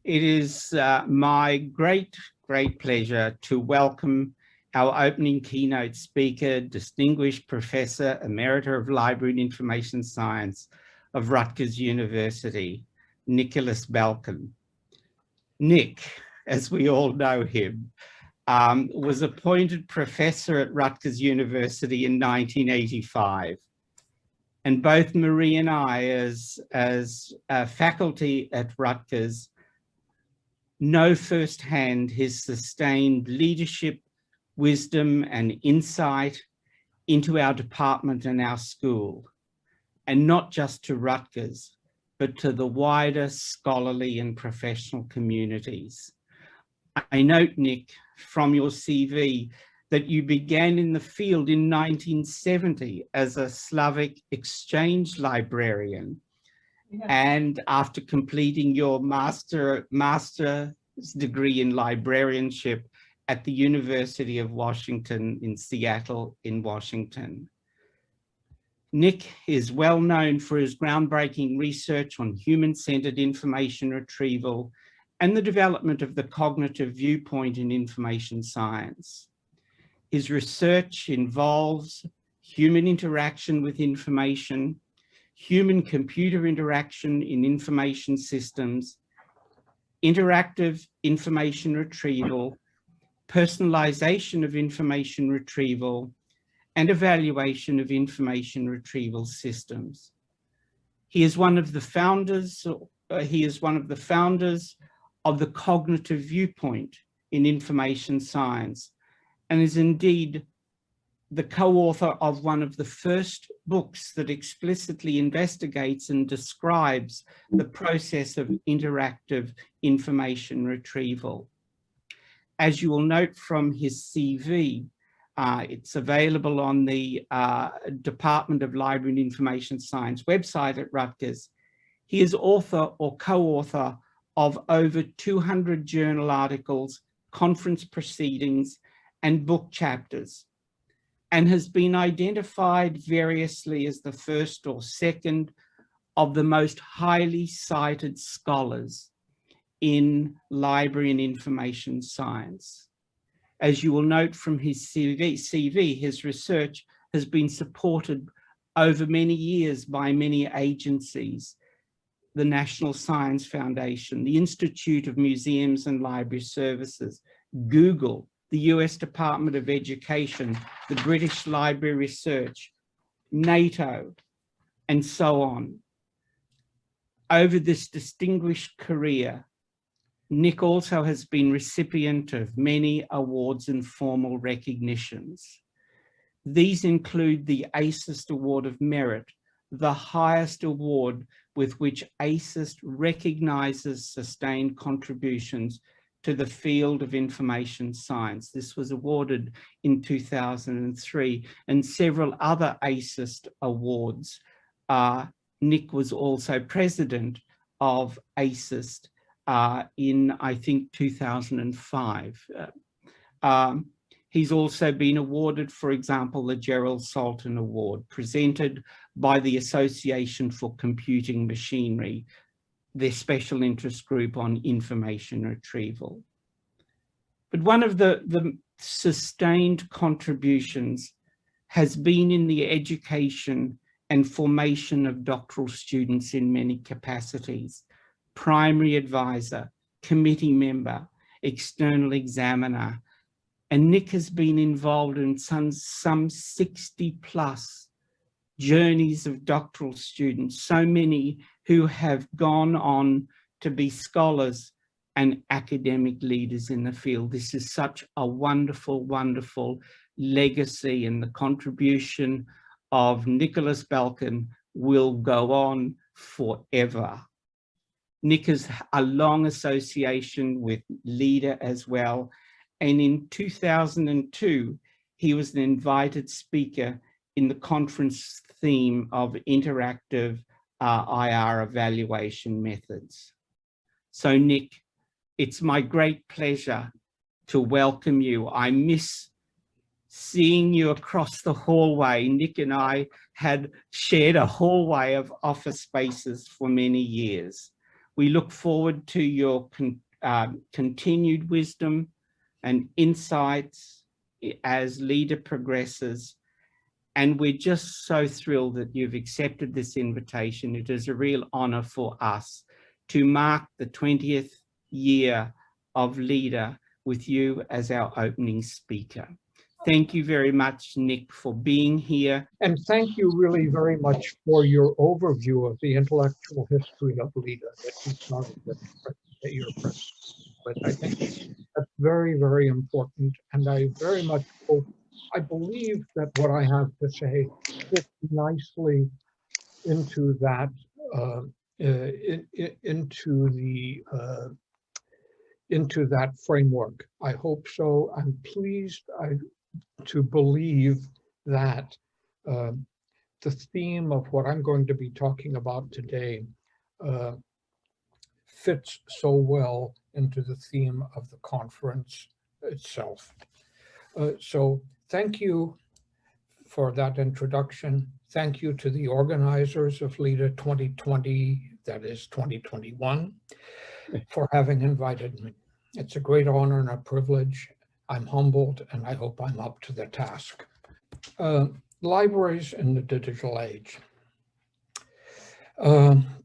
It is my great pleasure to welcome our opening keynote speaker, distinguished Professor Emerita of Library and Information Science of Rutgers University, Nicholas Belkin. Nick, as we all know him, was appointed professor at Rutgers University in 1985. And both Marie and I, as faculty at Rutgers, know firsthand his sustained leadership, wisdom, and insight into our department and our school, and not just to Rutgers, but to the wider scholarly and professional communities. I note, Nick, from your CV that you began in the field in 1970 as a Slavic exchange librarian. Yeah. And after completing your master's degree in librarianship at the University of Washington in Seattle in Washington. Nick is well known for his groundbreaking research on human-centered information retrieval and the development of the cognitive viewpoint in information science. His research involves human interaction with information, human-computer interaction in information systems, interactive information retrieval, personalization of information retrieval, and evaluation of information retrieval systems. He is one of the founders of the cognitive viewpoint in information science, and is indeed the co-author of one of the first books that explicitly investigates and describes the process of interactive information retrieval. As you will note from his CV, it's available on the Department of Library and Information Science website at Rutgers. He is author or co-author of over 200 journal articles, conference proceedings, and book chapters, and has been identified variously as the first or second of the most highly cited scholars in library and information science. As you will note from his CV, his research has been supported over many years by many agencies: the National Science Foundation, the Institute of Museums and Library Services, Google, the US Department of Education, the British Library Research, NATO, and so on. Over this distinguished career, Nick also has been recipient of many awards and formal recognitions. These include the ACIST Award of Merit, the highest award with which ACIST recognizes sustained contributions to the field of information science. This was awarded in 2003, and several other ACIST awards. Nick was also president of ACIST in, I think, 2005. He's also been awarded, for example, the Gerald Salton Award, presented by the Association for Computing Machinery, their special interest group on information retrieval. But one of the sustained contributions has been in the education and formation of doctoral students in many capacities: primary advisor, committee member, external examiner. And Nick has been involved in some 60+ journeys of doctoral students, so many who have gone on to be scholars and academic leaders in the field. This is such a wonderful, wonderful legacy, and the contribution of Nicholas Belkin will go on forever. Nick has a long association with LIDA as well, and in 2002, he was an invited speaker in the conference theme of interactive IR evaluation methods. So Nick, it's my great pleasure to welcome you. I miss seeing you across the hallway. Nick and I had shared a hallway of office spaces for many years. We look forward to your continued wisdom and insights as LIDA progresses. And we're just so thrilled that you've accepted this invitation. It is a real honor for us to mark the 20th year of LIDA with you as our opening speaker. Thank you very much, Nick, for being here. And thank you really very much for your overview of the intellectual history of LIDA that you started with your presentation. But I think that's very, very important. And I very much hope, I believe that what I have to say fits nicely into that, into that framework. I hope so. I'm pleased to believe that the theme of what I'm going to be talking about today fits so well into the theme of the conference itself. So thank you for that introduction. Thank you to the organizers of LIDA 2020, that is 2021, for having invited me. It's a great honor and a privilege. I'm humbled, and I hope I'm up to the task. Libraries in the digital age.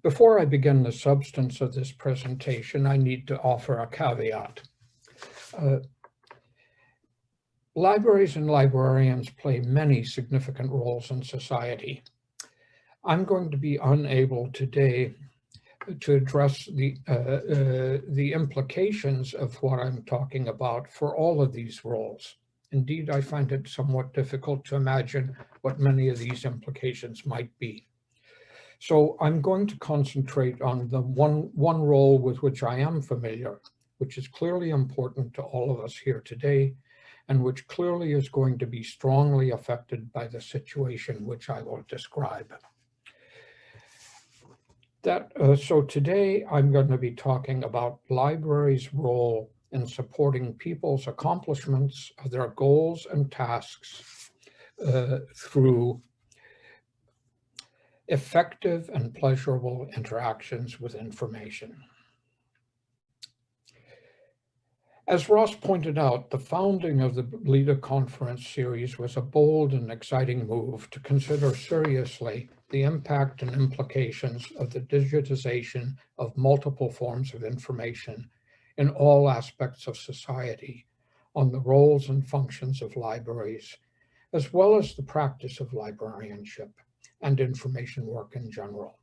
Before I begin the substance of this presentation, I need to offer a caveat. Libraries and librarians play many significant roles in society. I'm going to be unable today to address the implications of what I'm talking about for all of these roles. Indeed, I find it somewhat difficult to imagine what many of these implications might be. So I'm going to concentrate on the one role with which I am familiar, which is clearly important to all of us here today, and which clearly is going to be strongly affected by the situation which I will describe. So today I'm going to be talking about libraries' role in supporting people's accomplishments of their goals and tasks through effective and pleasurable interactions with information. As Ross pointed out, the founding of the LIDA conference series was a bold and exciting move to consider seriously the impact and implications of the digitization of multiple forms of information in all aspects of society on the roles and functions of libraries, as well as the practice of librarianship and information work in general.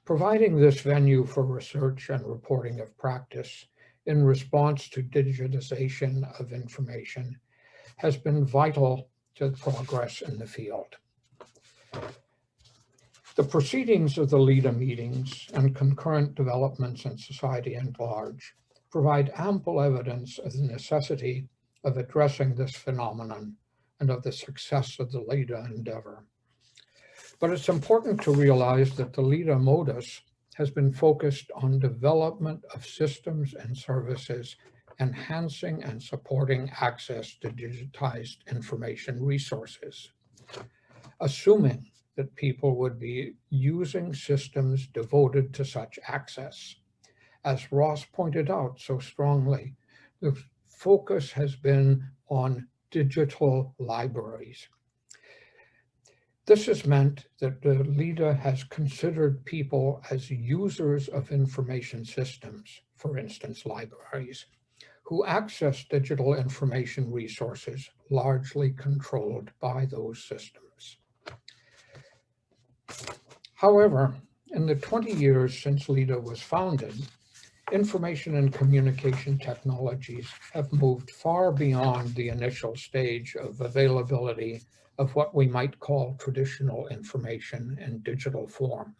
Providing this venue for research and reporting of practice in response to digitization of information has been vital to progress in the field. The proceedings of the LIDA meetings and concurrent developments in society at large provide ample evidence of the necessity of addressing this phenomenon and of the success of the LIDA endeavor. But it's important to realize that the LIDA Modus has been focused on development of systems and services, enhancing and supporting access to digitized information resources, assuming that people would be using systems devoted to such access. As Ross pointed out so strongly, the focus has been on digital libraries. This has meant that the LIDA has considered people as users of information systems, for instance, libraries, who access digital information resources largely controlled by those systems. However, in the 20 years since LIDA was founded, information and communication technologies have moved far beyond the initial stage of availability of what we might call traditional information in digital form,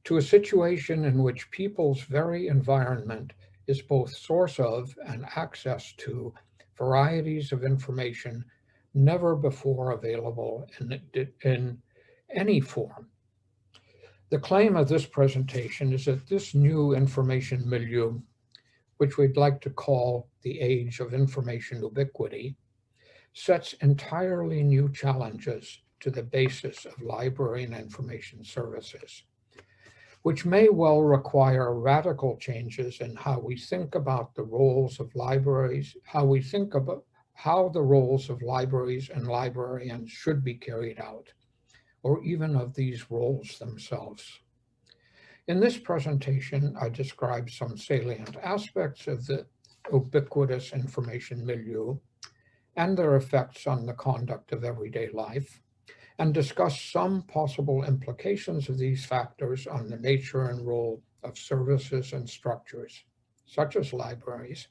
to a situation in which people's very environment is both source of and access to varieties of information never before available in any form. The claim of this presentation is that this new information milieu, which we'd like to call the age of information ubiquity, sets entirely new challenges to the basis of library and information services. which may well require radical changes in how we think about the roles of libraries, how we think about how the roles of libraries and librarians should be carried out, or even of these roles themselves. In this presentation, I describe some salient aspects of the ubiquitous information milieu and their effects on the conduct of everyday life, and discuss some possible implications of these factors on the nature and role of services and structures, such as libraries,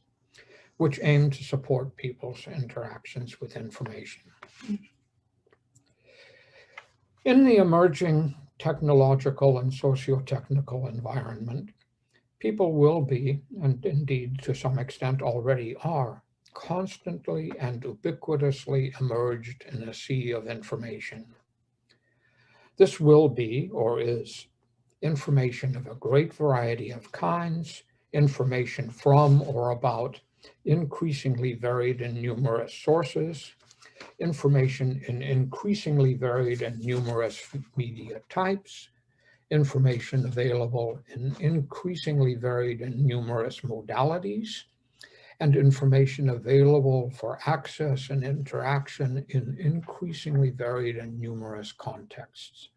which aim to support people's interactions with information. In the emerging technological and socio-technical environment, people will be, and indeed to some extent already are, constantly and ubiquitously immersed in a sea of information. This will be, or is, information of a great variety of kinds, information from or about increasingly varied and numerous sources, information in increasingly varied and numerous media types, information available in increasingly varied and numerous modalities, and information available for access and interaction in increasingly varied and numerous contexts.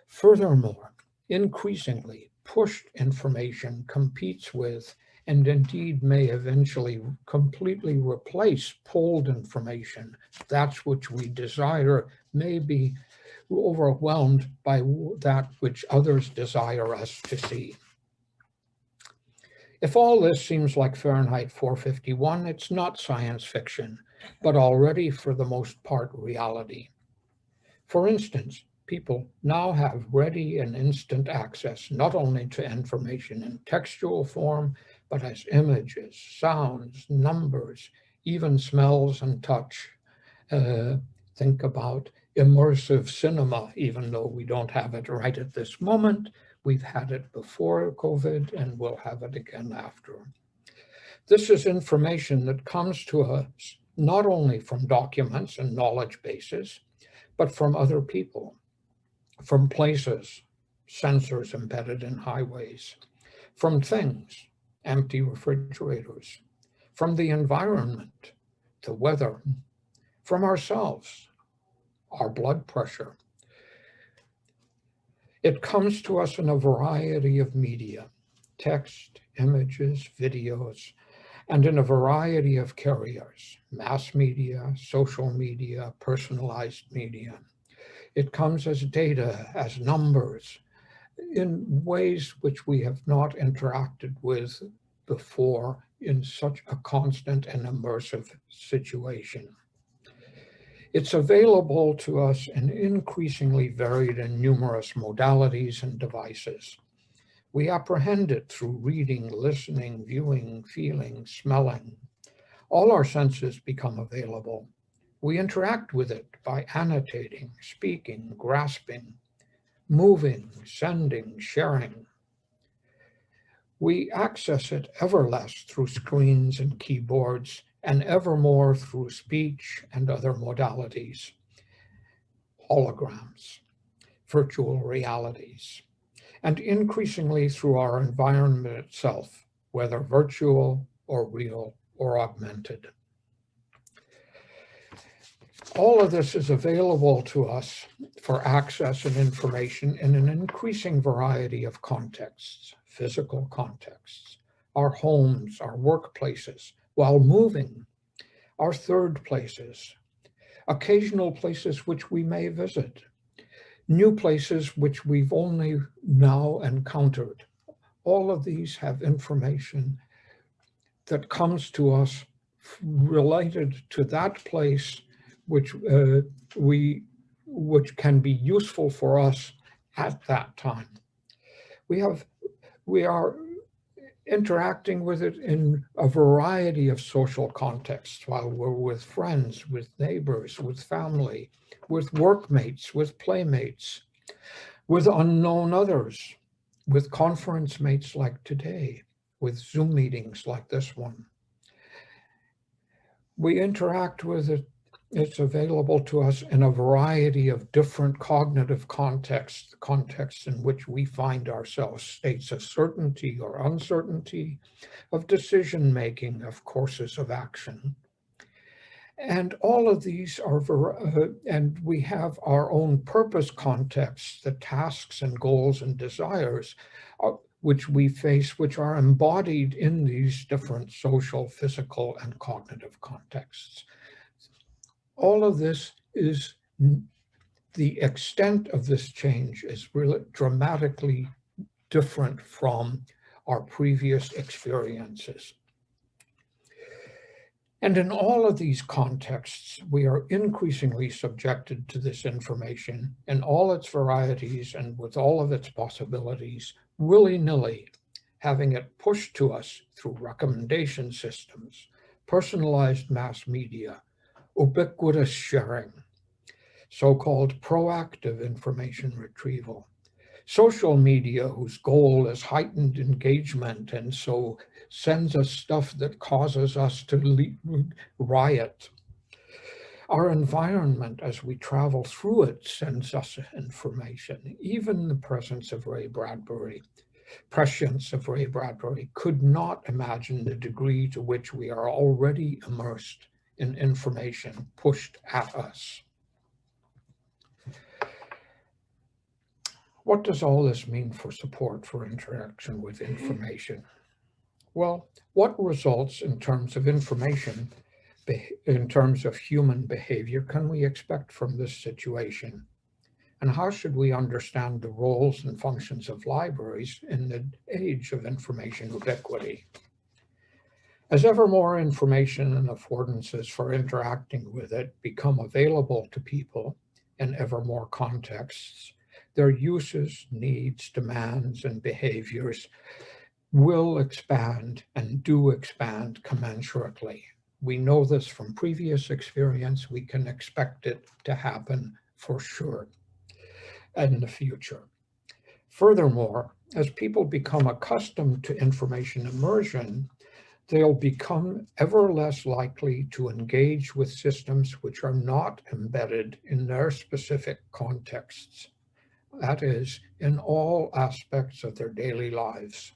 Furthermore, increasingly pushed information competes with, and indeed may eventually completely replace, pulled information. That's which we desire may be overwhelmed by that which others desire us to see. If all this seems like Fahrenheit 451, it's not science fiction, but already for the most part reality. For instance, people now have ready and instant access not only to information in textual form, but as images, sounds, numbers, even smells and touch. Think about immersive cinema, even though we don't have it right at this moment. We've had it before COVID and we'll have it again after. This is information that comes to us not only from documents and knowledge bases, but from other people, from places, sensors embedded in highways, from things, empty refrigerators, from the environment, the weather, from ourselves, our blood pressure. It comes to us in a variety of media, text, images, videos, and in a variety of carriers, mass media, social media, personalized media. It comes as data, as numbers, in ways which we have not interacted with before in such a constant and immersive situation. It's available to us in increasingly varied and numerous modalities and devices. We apprehend it through reading, listening, viewing, feeling, smelling. All our senses become available. We interact with it by annotating, speaking, grasping, moving, sending, sharing. We access it ever less through screens and keyboards, and ever more through speech and other modalities, holograms, virtual realities, and increasingly through our environment itself, whether virtual or real or augmented. All of this is available to us for access and information in an increasing variety of contexts, physical contexts, our homes, our workplaces, while moving, our third places, occasional places which we may visit, new places which we've only now encountered. All of these have information that comes to us related to that place which can be useful for us at that time. We are interacting with it in a variety of social contexts while we're with friends, with neighbors, with family, with workmates, with playmates, with unknown others, with conference mates like today, with Zoom meetings like this one. We interact with it It's available to us in a variety of different cognitive contexts in which we find ourselves, states of certainty or uncertainty, of decision-making, of courses of action. And all of these are, and we have our own purpose contexts, the tasks and goals and desires which we face, which are embodied in these different social, physical, and cognitive contexts. All of this is, the extent of this change is really dramatically different from our previous experiences. And in all of these contexts, we are increasingly subjected to this information in all its varieties and with all of its possibilities, willy-nilly, having it pushed to us through recommendation systems, personalized mass media, ubiquitous sharing, so-called proactive information retrieval, social media whose goal is heightened engagement and so sends us stuff that causes us to riot. Our environment as we travel through it sends us information. Even the presence of Ray Bradbury, prescience of Ray Bradbury, could not imagine the degree to which we are already immersed in information pushed at us. What does all this mean for support for interaction with information? Well, what results in terms of information, in terms of human behavior, can we expect from this situation? And how should we understand the roles and functions of libraries in the age of information ubiquity? As ever more information and affordances for interacting with it become available to people in ever more contexts, their uses, needs, demands, and behaviors will expand and do expand commensurately. We know this from previous experience. We can expect it to happen for sure in the future. Furthermore, as people become accustomed to information immersion, they'll become ever less likely to engage with systems which are not embedded in their specific contexts. That is, in all aspects of their daily lives.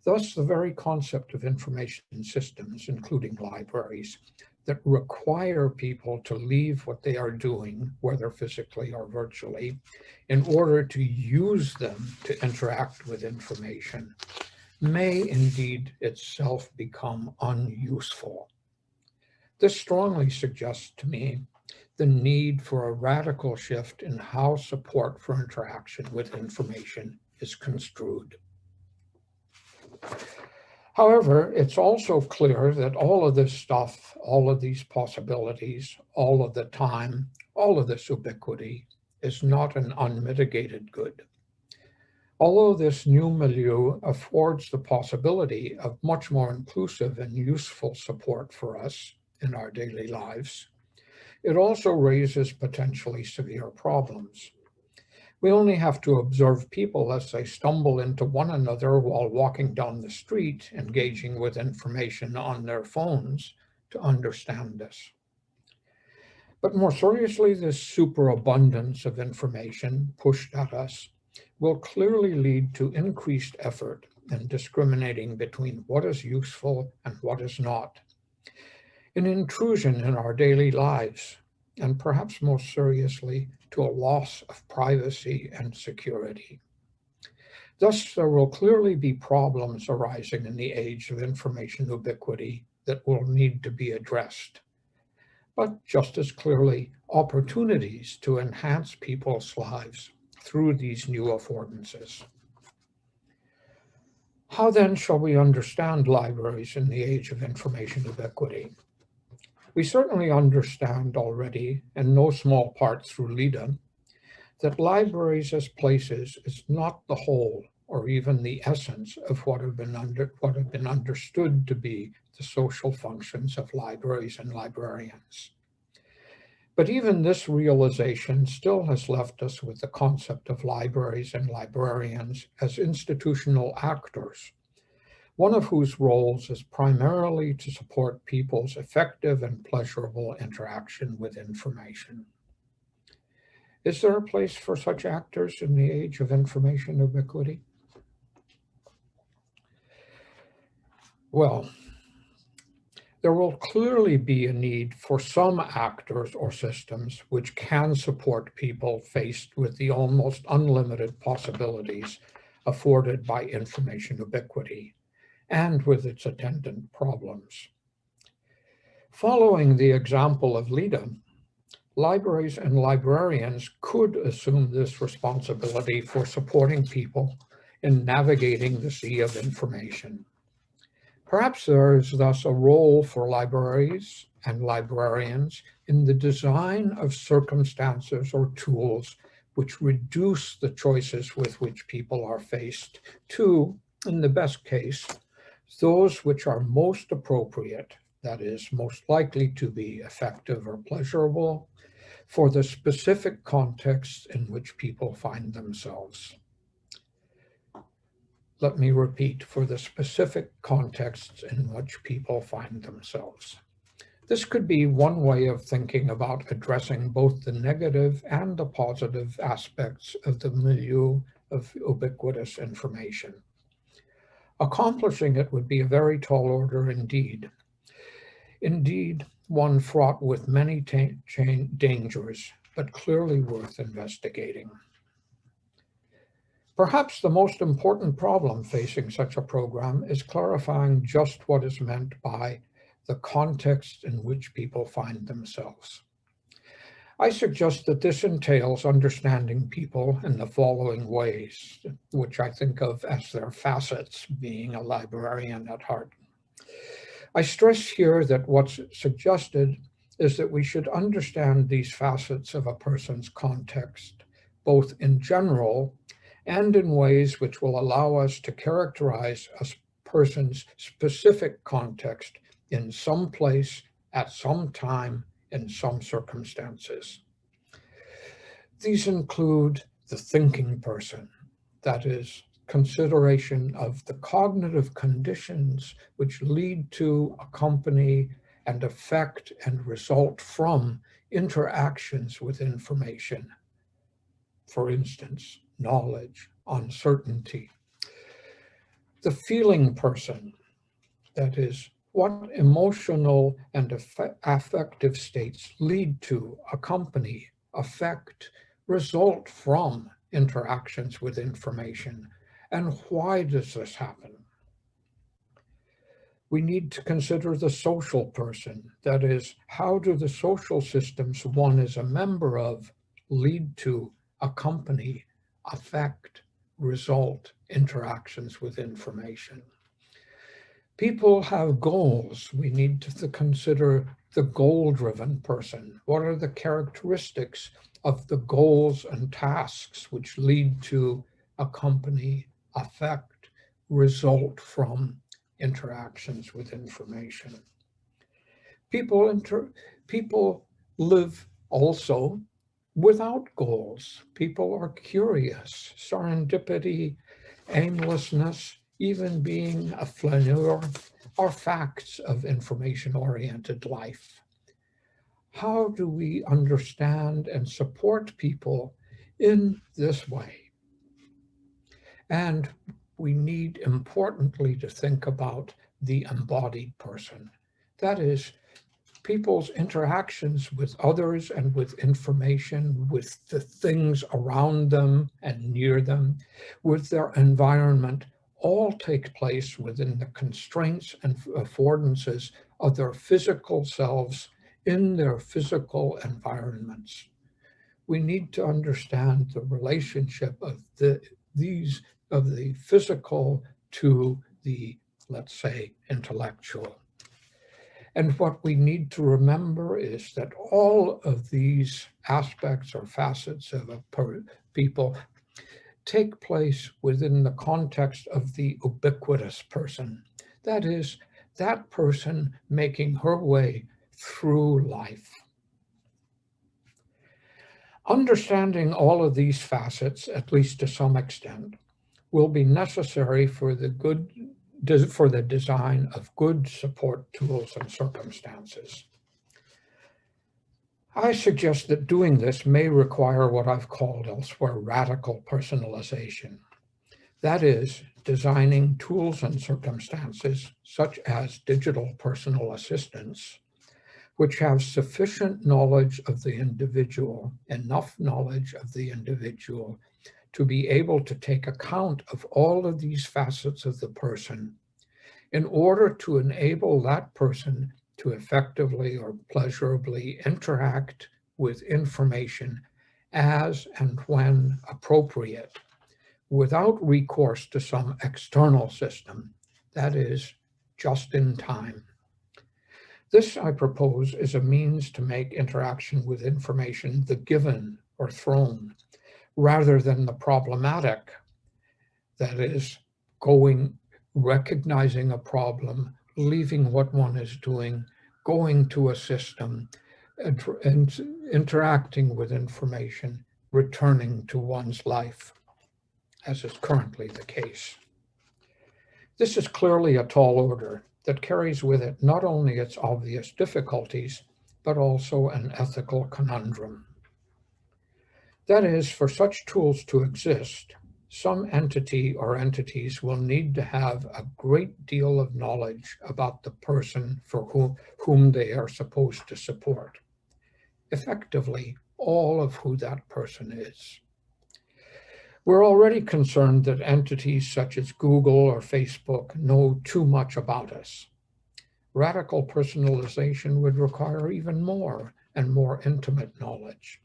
Thus, the very concept of information systems, including libraries, that require people to leave what they are doing, whether physically or virtually, in order to use them to interact with information, may indeed itself become unuseful. This strongly suggests to me the need for a radical shift in how support for interaction with information is construed. However, it's also clear that all of this stuff, all of these possibilities, all of the time, all of this ubiquity is not an unmitigated good. Although this new milieu affords the possibility of much more inclusive and useful support for us in our daily lives, it also raises potentially severe problems. We only have to observe people as they stumble into one another while walking down the street, engaging with information on their phones to understand this. But more seriously, this superabundance of information pushed at us will clearly lead to increased effort in discriminating between what is useful and what is not, an intrusion in our daily lives, and perhaps most seriously, to a loss of privacy and security. Thus, there will clearly be problems arising in the age of information ubiquity that will need to be addressed, but just as clearly, opportunities to enhance people's lives through these new affordances. How then shall we understand libraries in the age of information ubiquity? We certainly understand already, in no small part through LIDA, that libraries as places is not the whole or even the essence of what have been understood to be the social functions of libraries and librarians. But even this realization still has left us with the concept of libraries and librarians as institutional actors, one of whose roles is primarily to support people's effective and pleasurable interaction with information. Is there a place for such actors in the age of information ubiquity? Well, there will clearly be a need for some actors or systems which can support people faced with the almost unlimited possibilities afforded by information ubiquity and with its attendant problems. Following the example of LIDA, libraries and librarians could assume this responsibility for supporting people in navigating the sea of information. Perhaps there is thus a role for libraries and librarians in the design of circumstances or tools which reduce the choices with which people are faced to, in the best case, those which are most appropriate, that is, most likely to be effective or pleasurable, for the specific contexts in which people find themselves. Let me repeat, for the specific contexts in which people find themselves. This could be one way of thinking about addressing both the negative and the positive aspects of the milieu of ubiquitous information. Accomplishing it would be a very tall order indeed. Indeed, one fraught with many dangers, but clearly worth investigating. Perhaps the most important problem facing such a program is clarifying just what is meant by the context in which people find themselves. I suggest that this entails understanding people in the following ways, which I think of as their facets, being a librarian at heart. I stress here that what's suggested is that we should understand these facets of a person's context, both in general and in ways which will allow us to characterize a person's specific context in some place, at some time, in some circumstances. These include the thinking person, that is, consideration of the cognitive conditions which lead to, accompany, and affect and result from interactions with information. For instance, knowledge, uncertainty. The feeling person, that is, what emotional and affective states lead to, accompany, affect, result from interactions with information, and why does this happen? We need to consider the social person, that is, how do the social systems one is a member of lead to, accompany, affect, result, interactions with information. People have goals. We need to consider the goal-driven person. What are the characteristics of the goals and tasks which lead to, accompany, affect, result from interactions with information? People live also without goals. People are curious, serendipity, aimlessness, even being a flaneur are facts of information-oriented life. How do we understand and support people in this way? And we need, importantly, to think about the embodied person. That is, people's interactions with others and with information, with the things around them and near them, with their environment, all take place within the constraints and affordances of their physical selves in their physical environments. We need to understand the relationship of the physical to the, let's say, intellectual. And what we need to remember is that all of these aspects or facets of a people take place within the context of the ubiquitous person. That is, that person making her way through life. Understanding all of these facets, at least to some extent, will be necessary for the good for the design of good support tools and circumstances. I suggest that doing this may require what I've called elsewhere radical personalization. That is, designing tools and circumstances, such as digital personal assistants, which have sufficient knowledge of the individual, enough knowledge of the individual, to be able to take account of all of these facets of the person in order to enable that person to effectively or pleasurably interact with information as and when appropriate, without recourse to some external system, that is, just in time. This, I propose, is a means to make interaction with information the given or thrown, rather than the problematic, that is, recognizing a problem, leaving what one is doing, going to a system, and interacting with information, returning to one's life, as is currently the case. This is clearly a tall order that carries with it not only its obvious difficulties, but also an ethical conundrum. That is, for such tools to exist, some entity or entities will need to have a great deal of knowledge about the person for whom they are supposed to support. Effectively, all of who that person is. We're already concerned that entities such as Google or Facebook know too much about us. Radical personalization would require even more and more intimate knowledge.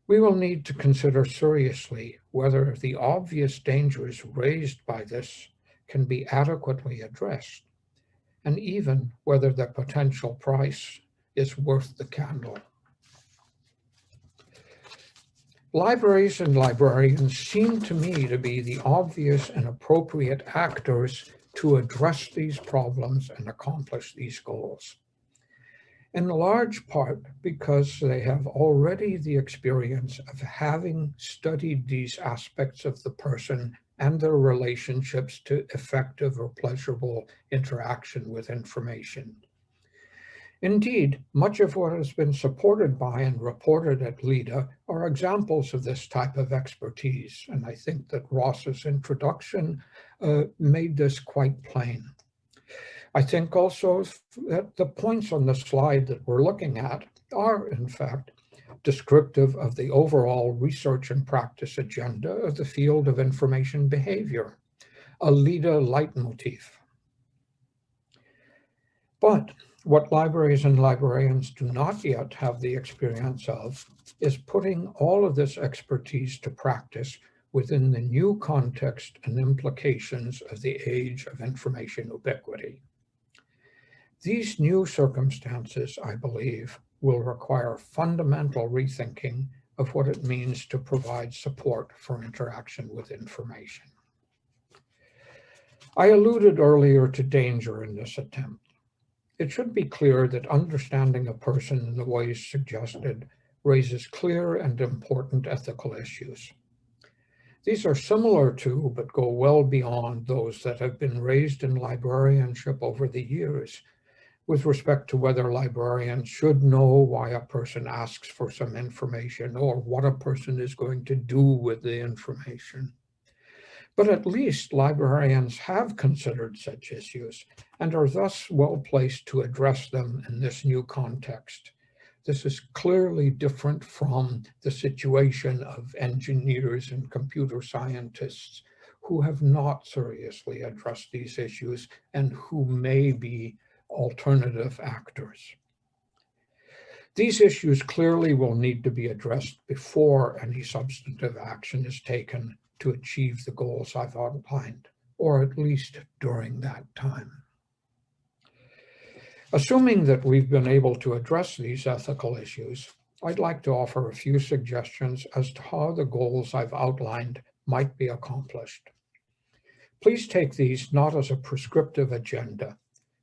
We will need to consider seriously whether the obvious dangers raised by this can be adequately addressed, and even whether the potential price is worth the candle. Libraries and librarians seem to me to be the obvious and appropriate actors to address these problems and accomplish these goals, in large part because they have already the experience of having studied these aspects of the person and their relationships to effective or pleasurable interaction with information. Indeed, much of what has been supported by and reported at LIDA are examples of this type of expertise, and I think that Ross's introduction made this quite plain. I think also that the points on the slide that we're looking at are, in fact, descriptive of the overall research and practice agenda of the field of information behavior, a LIDA leitmotif. But what libraries and librarians do not yet have the experience of is putting all of this expertise to practice within the new context and implications of the age of information ubiquity. These new circumstances, I believe, will require fundamental rethinking of what it means to provide support for interaction with information. I alluded earlier to danger in this attempt. It should be clear that understanding a person in the ways suggested raises clear and important ethical issues. These are similar to, but go well beyond, those that have been raised in librarianship over the years with respect to whether librarians should know why a person asks for some information or what a person is going to do with the information. But at least librarians have considered such issues and are thus well placed to address them in this new context. This is clearly different from the situation of engineers and computer scientists who have not seriously addressed these issues and who may be alternative actors. These issues clearly will need to be addressed before any substantive action is taken to achieve the goals I've outlined, or at least during that time. Assuming that we've been able to address these ethical issues, I'd like to offer a few suggestions as to how the goals I've outlined might be accomplished. Please take these not as a prescriptive agenda,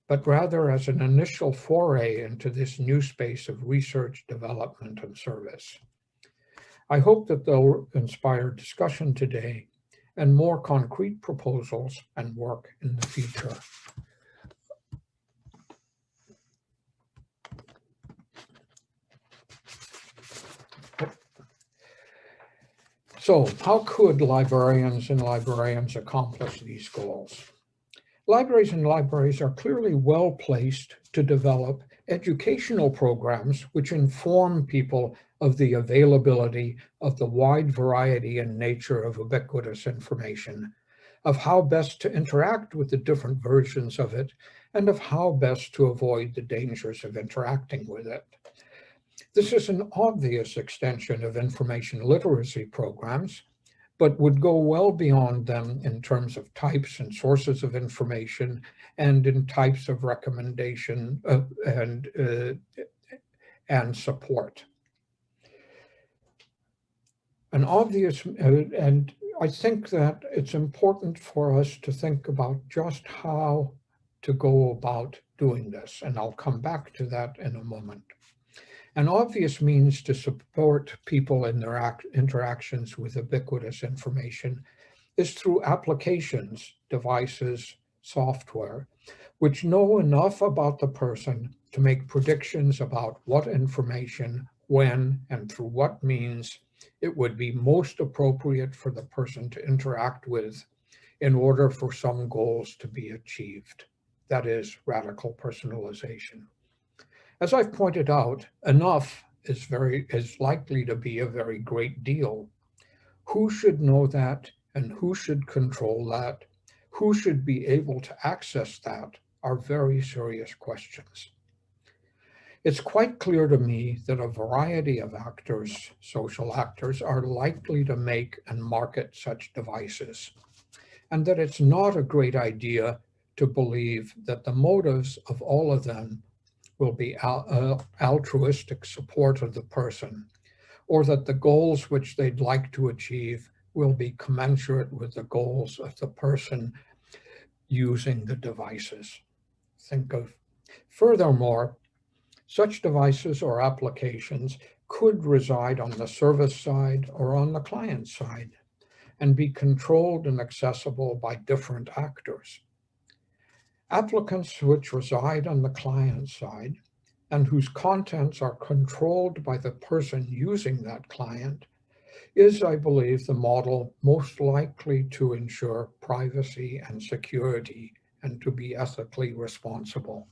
but rather as an initial foray into this new space of research, development, and service. I hope that they'll inspire discussion today and more concrete proposals and work in the future. So how could librarians and librarians accomplish these goals? Libraries and libraries are clearly well placed to develop educational programs which inform people of the availability of the wide variety and nature of ubiquitous information, of how best to interact with the different versions of it, and of how best to avoid the dangers of interacting with it. This is an obvious extension of information literacy programs, but would go well beyond them in terms of types and sources of information and in types of recommendation and support. An obvious, and I think that it's important for us to think about just how to go about doing this, and I'll come back to that in a moment. An obvious means to support people in their interactions with ubiquitous information is through applications, devices, software, which know enough about the person to make predictions about what information, when, and through what means it would be most appropriate for the person to interact with in order for some goals to be achieved. That is radical personalization. As I've pointed out, enough is likely to be a very great deal. Who should know that, and who should control that? Who should be able to access that are very serious questions. It's quite clear to me that a variety of actors, social actors, are likely to make and market such devices, and that it's not a great idea to believe that the motives of all of them will be altruistic support of the person, or that the goals which they'd like to achieve will be commensurate with the goals of the person using the devices. Furthermore, such devices or applications could reside on the service side or on the client side and be controlled and accessible by different actors. Applicants which reside on the client side and whose contents are controlled by the person using that client is, I believe, the model most likely to ensure privacy and security and to be ethically responsible.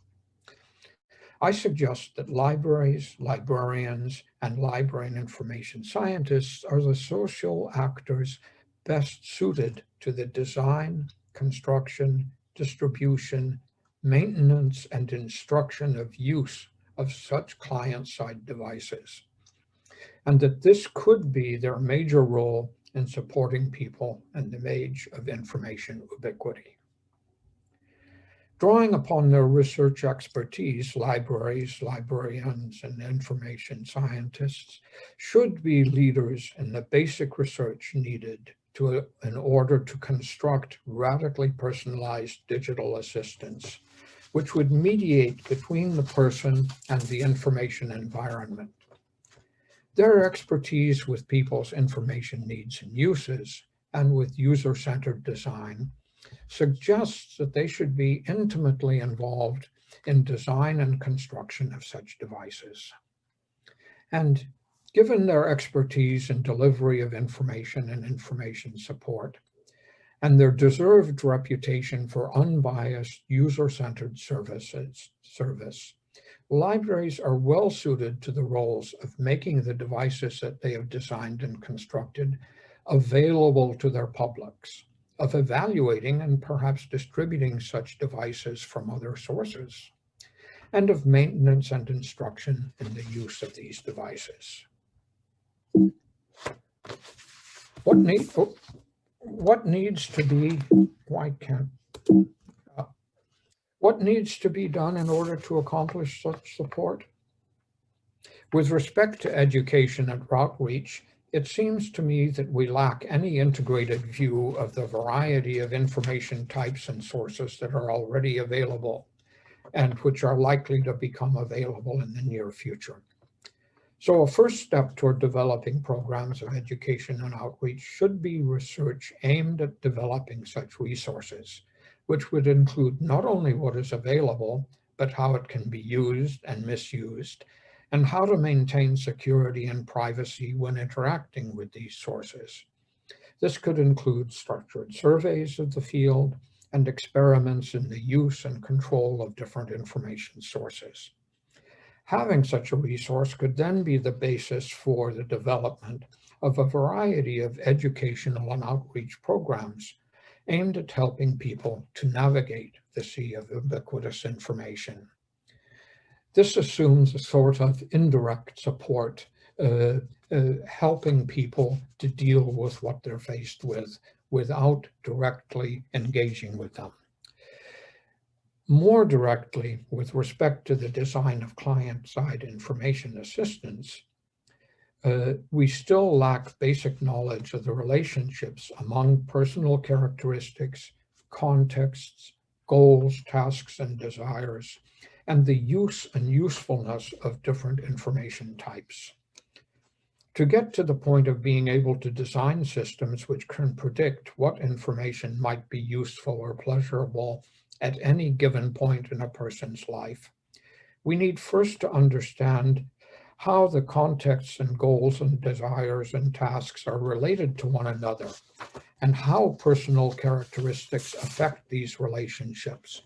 I suggest that libraries, librarians, and library and information scientists are the social actors best suited to the design, construction, distribution, maintenance, and instruction of use of such client-side devices, and that this could be their major role in supporting people in the age of information ubiquity. Drawing upon their research expertise, libraries, librarians, and information scientists should be leaders in the basic research needed in order to construct radically personalized digital assistants, which would mediate between the person and the information environment. Their expertise with people's information needs and uses, and with user-centered design, suggests that they should be intimately involved in design and construction of such devices. And given their expertise in delivery of information and information support, and their deserved reputation for unbiased, user-centered service, libraries are well suited to the roles of making the devices that they have designed and constructed available to their publics, of evaluating and perhaps distributing such devices from other sources, and of maintenance and instruction in the use of these devices. What needs to be done in order to accomplish such support? With respect to education and outreach, it seems to me that we lack any integrated view of the variety of information types and sources that are already available and which are likely to become available in the near future. So a first step toward developing programs of education and outreach should be research aimed at developing such resources, which would include not only what is available, but how it can be used and misused, and how to maintain security and privacy when interacting with these sources. This could include structured surveys of the field and experiments in the use and control of different information sources. Having such a resource could then be the basis for the development of a variety of educational and outreach programs aimed at helping people to navigate the sea of ubiquitous information. This assumes a sort of indirect support, helping people to deal with what they're faced with without directly engaging with them. More directly, with respect to the design of client-side information assistance, we still lack basic knowledge of the relationships among personal characteristics, contexts, goals, tasks, and desires, and the use and usefulness of different information types. To get to the point of being able to design systems which can predict what information might be useful or pleasurable at any given point in a person's life, we need first to understand how the contexts and goals and desires and tasks are related to one another, and how personal characteristics affect these relationships,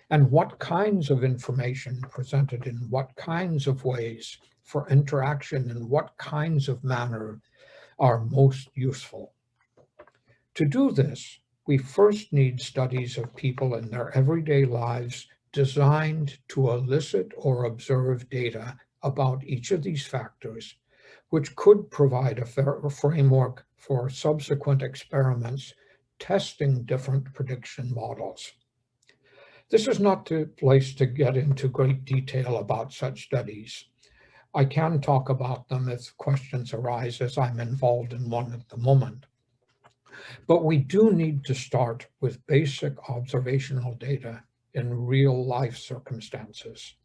and what kinds of information presented in what kinds of ways for interaction and what kinds of manner are most useful. To do this, we first need studies of people in their everyday lives designed to elicit or observe data about each of these factors, which could provide a framework for subsequent experiments testing different prediction models. This is not the place to get into great detail about such studies. I can talk about them if questions arise, as I'm involved in one at the moment. But we do need to start with basic observational data in real life circumstances.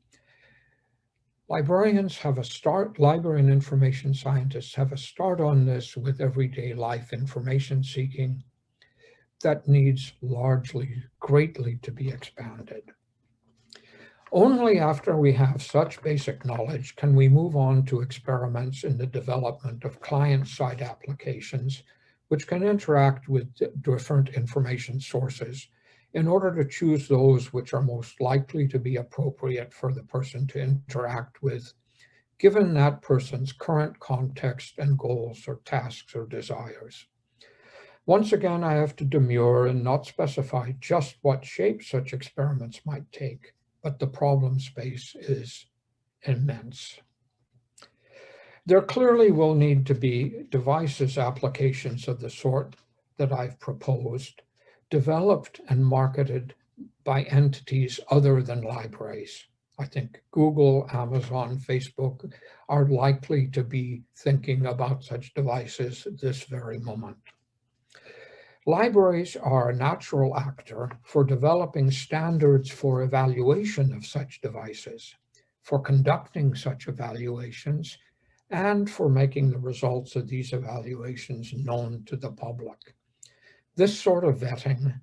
Librarians have a start, library and information scientists have a start on this with everyday life information seeking that needs greatly to be expanded. Only after we have such basic knowledge can we move on to experiments in the development of client-side applications which can interact with different information sources in order to choose those which are most likely to be appropriate for the person to interact with, given that person's current context and goals or tasks or desires. Once again, I have to demur and not specify just what shape such experiments might take, but the problem space is immense. There clearly will need to be devices applications of the sort that I've proposed, developed and marketed by entities other than libraries. I think Google, Amazon, Facebook are likely to be thinking about such devices this very moment. Libraries are a natural actor for developing standards for evaluation of such devices, for conducting such evaluations, and for making the results of these evaluations known to the public. This sort of vetting,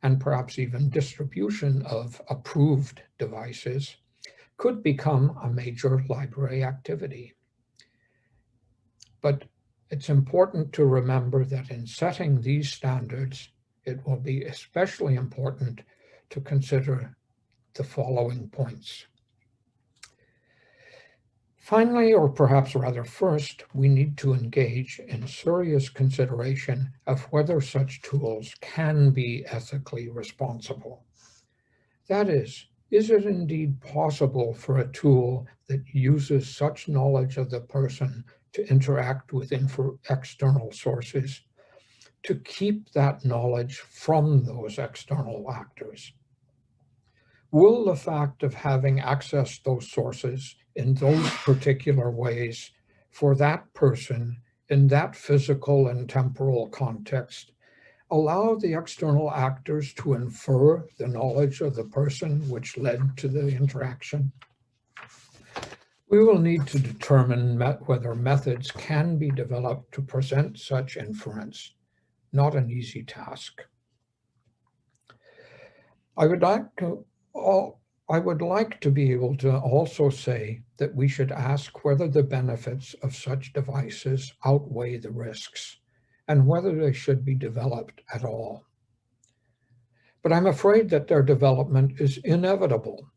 and perhaps even distribution of approved devices, could become a major library activity. But it's important to remember that in setting these standards, it will be especially important to consider the following points. Finally, or perhaps rather first, we need to engage in serious consideration of whether such tools can be ethically responsible. That is it indeed possible for a tool that uses such knowledge of the person to interact with external sources to keep that knowledge from those external actors? Will the fact of having accessed those sources in those particular ways for that person in that physical and temporal context allow the external actors to infer the knowledge of the person which led to the interaction? We will need to determine whether methods can be developed to present such inference, not an easy task. I would like to be able to also say that we should ask whether the benefits of such devices outweigh the risks and whether they should be developed at all. But I'm afraid that their development is inevitable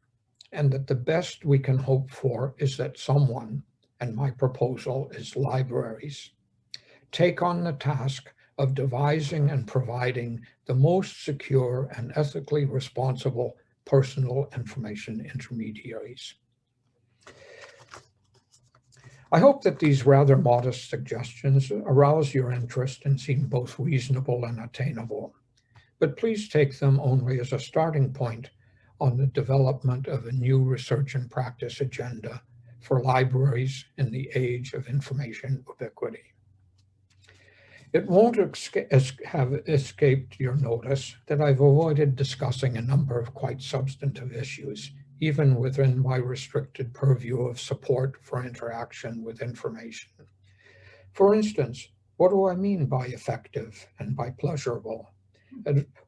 and that the best we can hope for is that someone, and my proposal is libraries, take on the task of devising and providing the most secure and ethically responsible personal information intermediaries. I hope that these rather modest suggestions arouse your interest and seem both reasonable and attainable, but please take them only as a starting point on the development of a new research and practice agenda for libraries in the age of information ubiquity. It won't have escaped your notice that I've avoided discussing a number of quite substantive issues, even within my restricted purview of support for interaction with information. For instance, what do I mean by effective and by pleasurable?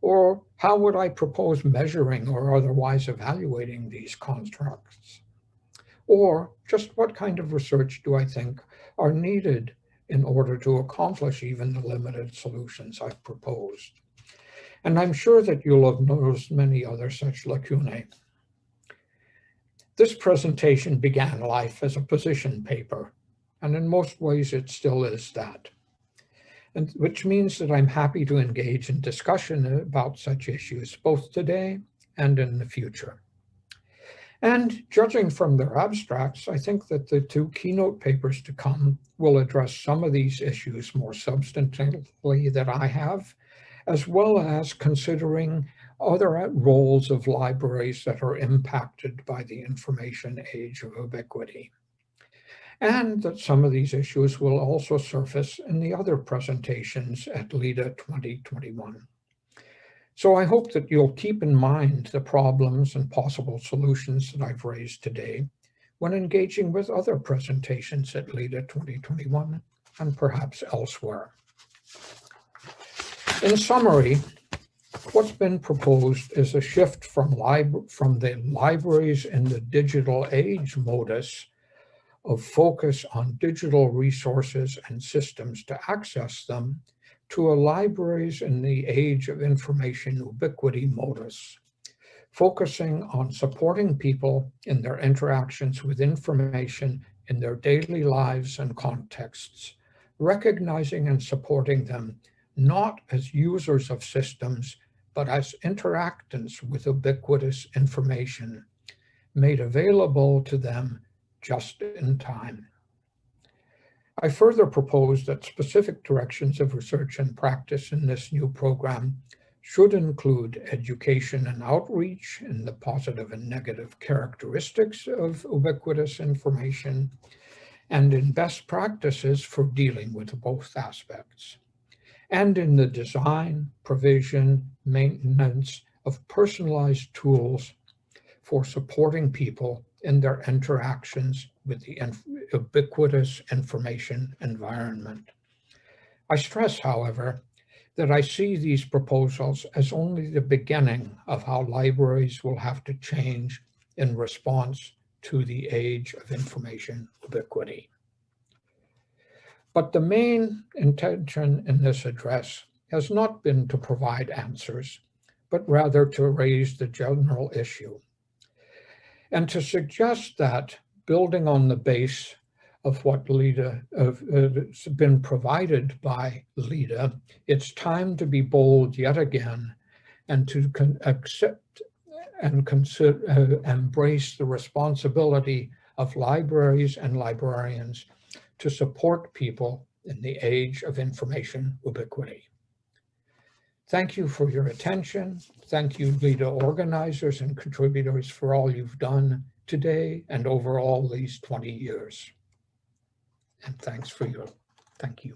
Or how would I propose measuring or otherwise evaluating these constructs? Or just what kind of research do I think are needed in order to accomplish even the limited solutions I've proposed? And I'm sure that you'll have noticed many other such lacunae. This presentation began life as a position paper, and in most ways it still is that. And which means that I'm happy to engage in discussion about such issues both today and in the future. And judging from their abstracts, I think that the two keynote papers to come will address some of these issues more substantively than I have, as well as considering other roles of libraries that are impacted by the information age of ubiquity. And that some of these issues will also surface in the other presentations at LIDA 2021. So I hope that you'll keep in mind the problems and possible solutions that I've raised today when engaging with other presentations at LIDA 2021 and perhaps elsewhere. In summary, what's been proposed is a shift from the libraries in the digital age modus of focus on digital resources and systems to access them to a libraries in the age of information ubiquity modus, focusing on supporting people in their interactions with information in their daily lives and contexts, recognizing and supporting them not as users of systems, but as interactants with ubiquitous information made available to them just in time. I further propose that specific directions of research and practice in this new program should include education and outreach in the positive and negative characteristics of ubiquitous information, and in best practices for dealing with both aspects, and in the design, provision, maintenance of personalized tools for supporting people in their interactions with the ubiquitous information environment. I stress, however, that I see these proposals as only the beginning of how libraries will have to change in response to the age of information ubiquity. But the main intention in this address has not been to provide answers, but rather to raise the general issue, and to suggest that, building on the base of what LIDA has been provided by LIDA, it's time to be bold yet again and to accept and embrace the responsibility of libraries and librarians to support people in the age of information ubiquity. Thank you for your attention. Thank you, LIDA organizers and contributors, for all you've done today and over all these 20 years. And thank you.